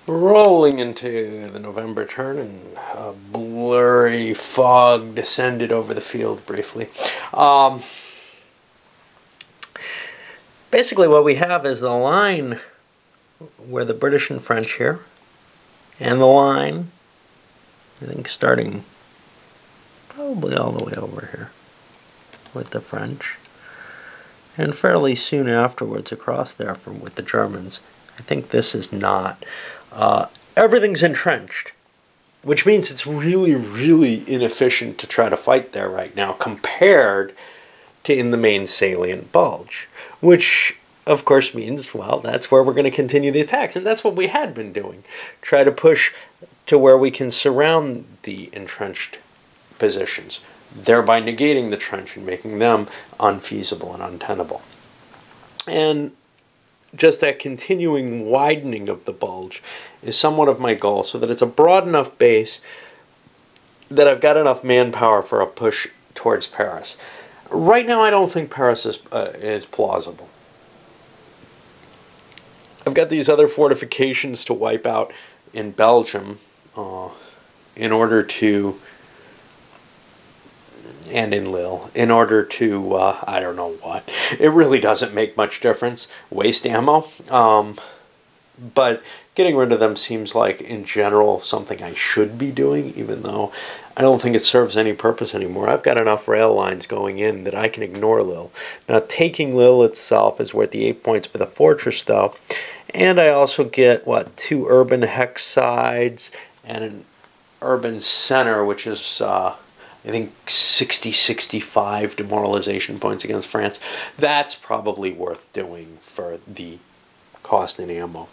Rolling into the November turn, and a blurry fog descended over the field briefly. Basically what we have is the line where the British and French here, and the line, I think, starting probably all the way over here with the French, and fairly soon afterwards across there with the Germans. I think this is not. Everything's entrenched, which means it's really, really inefficient to try to fight there right now compared to in the main salient bulge, which of course means, well, that's where we're going to continue the attacks, and that's what we had been doing. Try to push to where we can surround the entrenched positions, thereby negating the trench and making them unfeasible and untenable. And just that continuing widening of the bulge is somewhat of my goal, so that it's a broad enough base that I've got enough manpower for a push towards Paris. Right now I don't think Paris is plausible. I've got these other fortifications to wipe out in Belgium in order to, and in Lille, in order to, I don't know what. It really doesn't make much difference. Waste ammo. But getting rid of them seems like, in general, something I should be doing, even though I don't think it serves any purpose anymore. I've got enough rail lines going in that I can ignore Lille. Now, taking Lille itself is worth the 8 points for the fortress, though. And I also get, what, 2 urban hex sides and an urban center, which is, I think, 60-65 demoralization points against France. That's probably worth doing for the cost in ammo.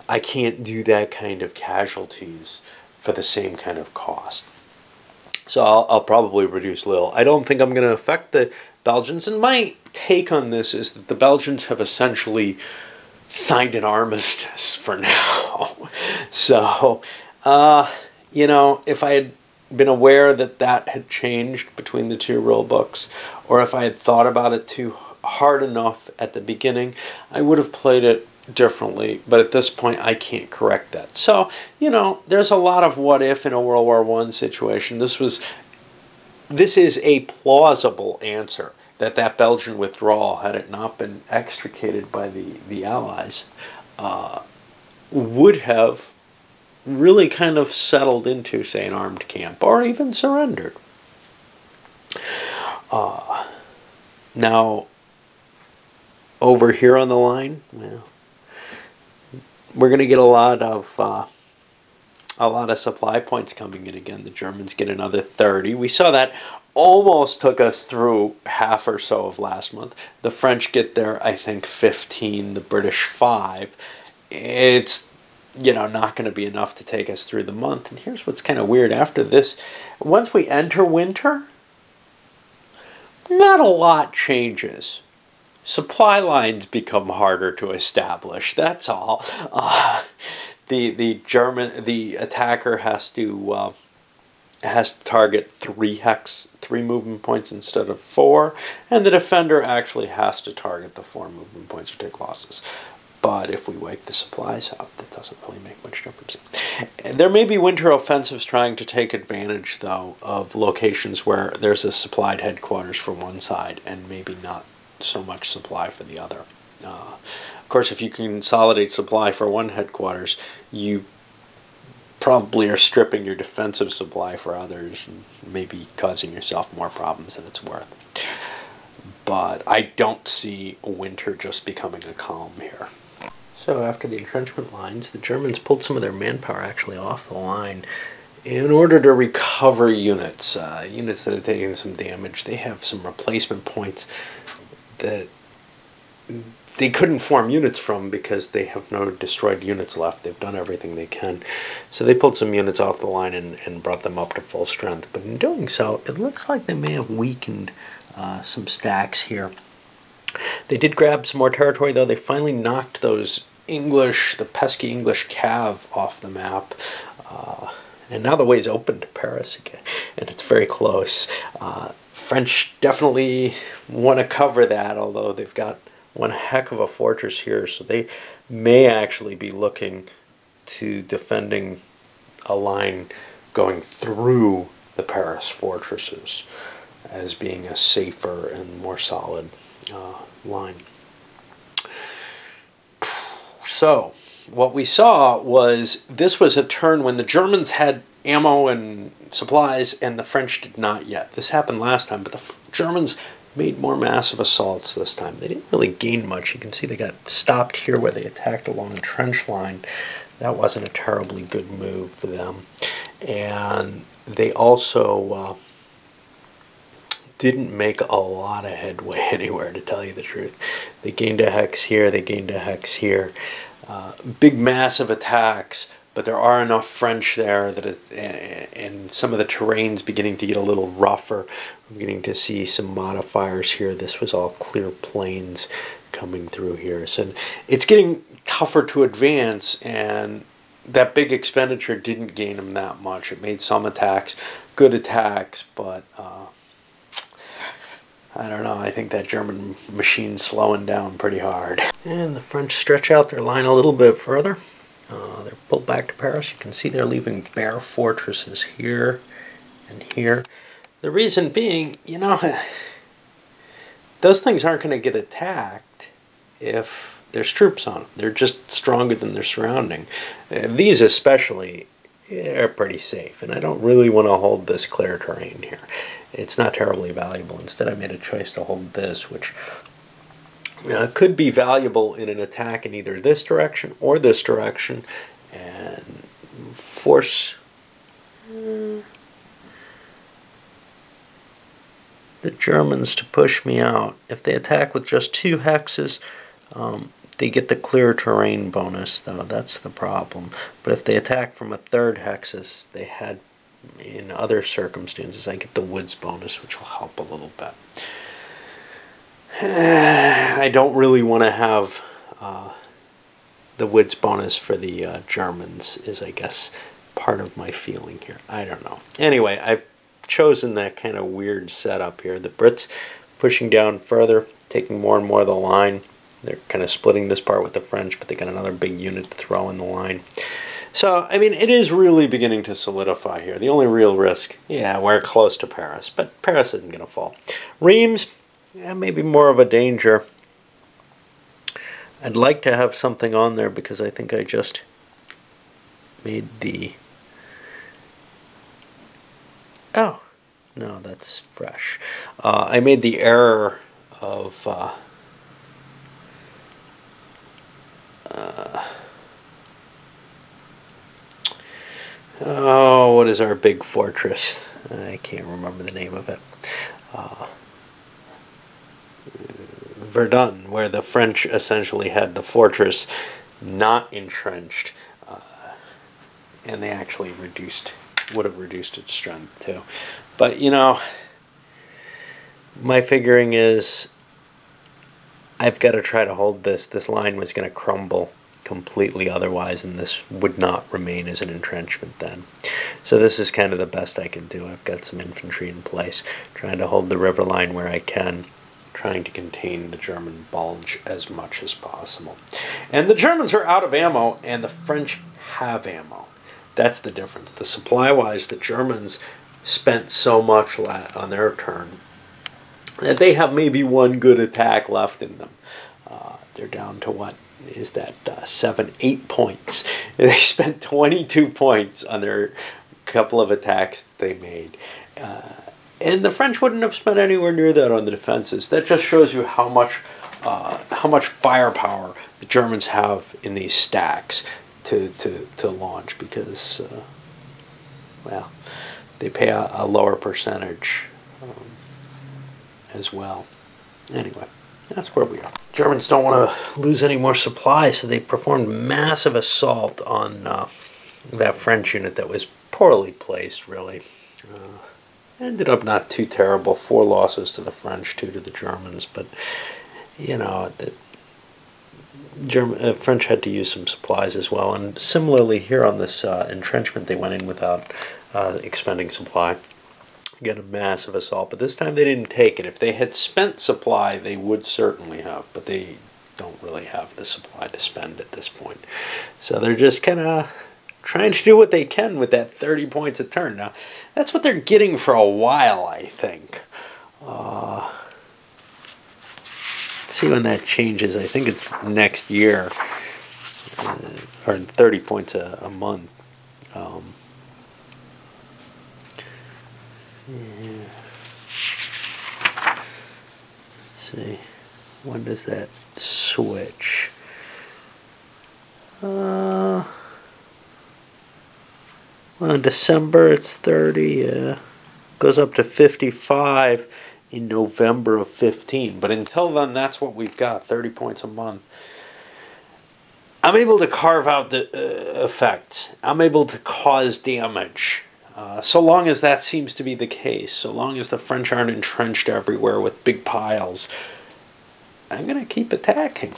I can't do that kind of casualties for the same kind of cost. So I'll probably reduce Lille. I don't think I'm going to affect the Belgians, and my take on this is that the Belgians have essentially signed an armistice for now. So, you know, if I had been aware that that had changed between the two rule books, or if I had thought about it too hard enough at the beginning, I would have played it differently, but at this point I can't correct that. So, you know, there's a lot of what if in a World War I situation. This is a plausible answer, that Belgian withdrawal, had it not been extricated by the Allies, would have really kind of settled into, say, an armed camp, or even surrendered. Now, over here on the line, well, we're going to get a lot of supply points coming in again. The Germans get another 30. We saw that almost took us through half or so of last month. The French get there, I think, 15. The British 5. It's, you know, not going to be enough to take us through the month. And here's what's kind of weird. After this, once we enter winter, not a lot changes. Supply lines become harder to establish. That's all. The attacker has to target 3 movement points instead of 4, and the defender actually has to target the 4 movement points or take losses. But if we wipe the supplies out, that doesn't really make much difference. There may be winter offensives trying to take advantage, though, of locations where there's a supplied headquarters for one side and maybe not so much supply for the other. Of course, if you consolidate supply for one headquarters, you probably are stripping your defensive supply for others and maybe causing yourself more problems than it's worth. But I don't see winter just becoming a calm here. So after the entrenchment lines, the Germans pulled some of their manpower actually off the line in order to recover units. Units that have taken some damage. They have some replacement points that they couldn't form units from because they have no destroyed units left. They've done everything they can. So they pulled some units off the line and brought them up to full strength. But in doing so, it looks like they may have weakened some stacks here. They did grab some more territory, though. They finally knocked those the pesky English cav off the map. And now the way is open to Paris again. And it's very close. French definitely want to cover that, although they've got one heck of a fortress here, so they may actually be looking to defending a line going through the Paris fortresses as being a safer and more solid line. So what we saw was this was a turn when the Germans had ammo and supplies and the French did not yet. This happened last time, but the Germans made more massive assaults this time. They didn't really gain much. You can see they got stopped here where they attacked along a trench line. That wasn't a terribly good move for them. And they also didn't make a lot of headway anywhere, to tell you the truth. They gained a hex here, they gained a hex here. Big massive attacks, but there are enough French there that and some of the terrain's beginning to get a little rougher. I'm beginning to see some modifiers here. This was all clear plains coming through here. So it's getting tougher to advance, and that big expenditure didn't gain them that much. It made some attacks, good attacks, but I don't know, I think that German machine's slowing down pretty hard. And the French stretch out their line a little bit further. They're pulled back to Paris. You can see they're leaving bare fortresses here and here. The reason being, you know, those things aren't going to get attacked if there's troops on them. They're just stronger than their surrounding. These especially are pretty safe, and I don't really want to hold this clear terrain here. It's not terribly valuable. Instead, I made a choice to hold this, which could be valuable in an attack in either this direction or this direction, and force the Germans to push me out. If they attack with just 2 hexes, they get the clear terrain bonus, though. That's the problem. But if they attack from a 3rd hexes, they had, in other circumstances, I get the woods bonus, which will help a little bit. I don't really want to have the woods bonus for the Germans, is, I guess, part of my feeling here. I don't know. Anyway, I've chosen that kind of weird setup here. The Brits pushing down further, taking more and more of the line. They're kind of splitting this part with the French, but they got another big unit to throw in the line. So, I mean, it is really beginning to solidify here. The only real risk, yeah, we're close to Paris, but Paris isn't going to fall. Reims, yeah, maybe more of a danger. I'd like to have something on there because I think I just made the... Oh, no, that's fresh. I made the error of... oh, what is our big fortress? I can't remember the name of it. Verdun, where the French essentially had the fortress not entrenched, and they actually would have reduced its strength too. But, you know, my figuring is I've got to try to hold this. This line was going to crumble completely otherwise, and this would not remain as an entrenchment then. So this is kind of the best I can do. I've got some infantry in place, trying to hold the river line where I can, trying to contain the German bulge as much as possible. And the Germans are out of ammo, and the French have ammo. That's the difference. The supply-wise, the Germans spent so much on their turn that they have maybe one good attack left in them. They're down to what is that, 7-8 points. They spent 22 points on their couple of attacks they made. And the French wouldn't have spent anywhere near that on the defenses. That just shows you how much firepower the Germans have in these stacks to launch, because, well, they pay a lower percentage as well. Anyway, that's where we are. Germans don't want to lose any more supply, so they performed massive assault on that French unit that was poorly placed, really. Ended up not too terrible. 4 losses to the French, 2 to the Germans, but, you know, the French had to use some supplies as well. And similarly here on this entrenchment, they went in without expending supply. Get a massive assault, but this time they didn't take it. If they had spent supply, they would certainly have, but they don't really have the supply to spend at this point. So they're just kind of trying to do what they can with that 30 points a turn. Now, that's what they're getting for a while, I think. Let's see when that changes. I think it's next year, or 30 points a month. Yeah. Let's see. When does that switch? Well, in December it's 30, yeah. Goes up to 55 in November of 15. But until then, that's what we've got, 30 points a month. I'm able to carve out the effect. I'm able to cause damage. So long as that seems to be the case, so long as the French aren't entrenched everywhere with big piles, I'm going to keep attacking.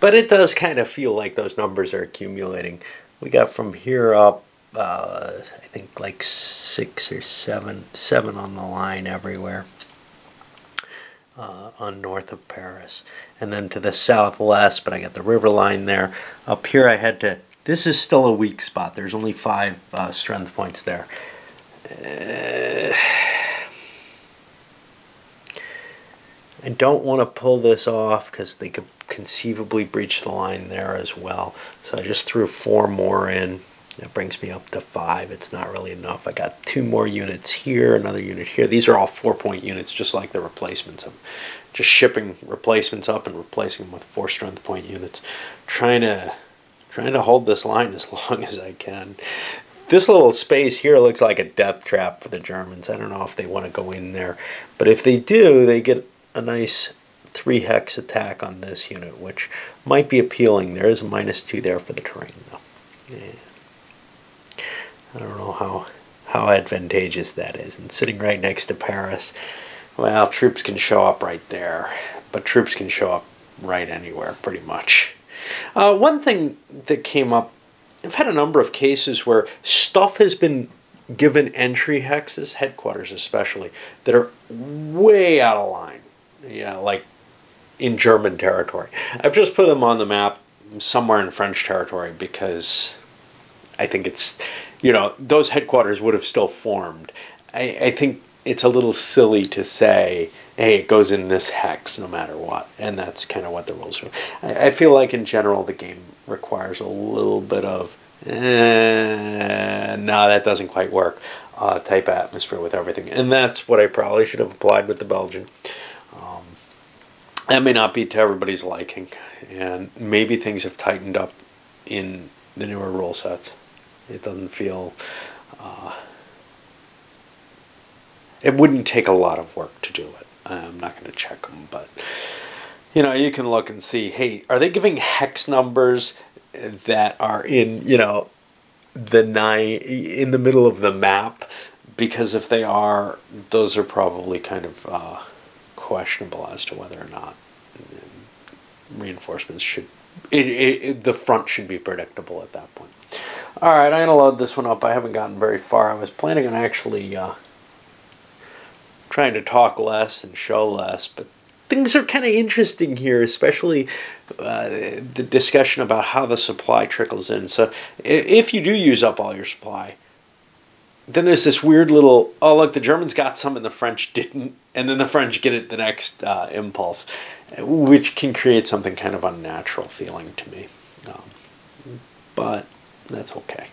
But it does kind of feel like those numbers are accumulating. We got from here up, I think like 6 or 7 on the line everywhere on north of Paris. And then to the southwest, but I got the river line there. Up here I had to, this is still a weak spot. There's only 5 strength points there. I don't want to pull this off because they could conceivably breach the line there as well. So I just threw 4 more in. That brings me up to 5. It's not really enough. I got 2 more units here, another unit here. These are all 4-point units, just like the replacements. I'm just shipping replacements up and replacing them with 4 strength point units. Trying to hold this line as long as I can. This little space here looks like a death trap for the Germans. I don't know if they want to go in there. But if they do, they get a nice 3 hex attack on this unit, which might be appealing. There is a -2 there for the terrain, though. Yeah. I don't know how advantageous that is. And sitting right next to Paris, well, troops can show up right there. But troops can show up right anywhere, pretty much. One thing that came up, I've had a number of cases where stuff has been given entry hexes, headquarters especially, that are way out of line. Yeah, like in German territory. I've just put them on the map somewhere in French territory because I think it's, you know, those headquarters would have still formed. I think it's a little silly to say, hey, it goes in this hex no matter what. And that's kind of what the rules are. I feel like in general the game requires a little bit of, no, that doesn't quite work, type atmosphere with everything. And that's what I probably should have applied with the Belgian. That may not be to everybody's liking. And maybe things have tightened up in the newer rule sets. It doesn't feel... it wouldn't take a lot of work to do it. I'm not going to check them, but... You know, you can look and see, hey, are they giving hex numbers that are in, you know, in the middle of the map? Because if they are, those are probably kind of questionable as to whether or not reinforcements should... the front should be predictable at that point. Alright, I'm going to load this one up. I haven't gotten very far. I was planning on actually trying to talk less and show less, but things are kind of interesting here, especially the discussion about how the supply trickles in. So if you do use up all your supply, then there's this weird little, oh look, the Germans got some and the French didn't, and then the French get it the next impulse, which can create something kind of unnatural feeling to me. But that's okay.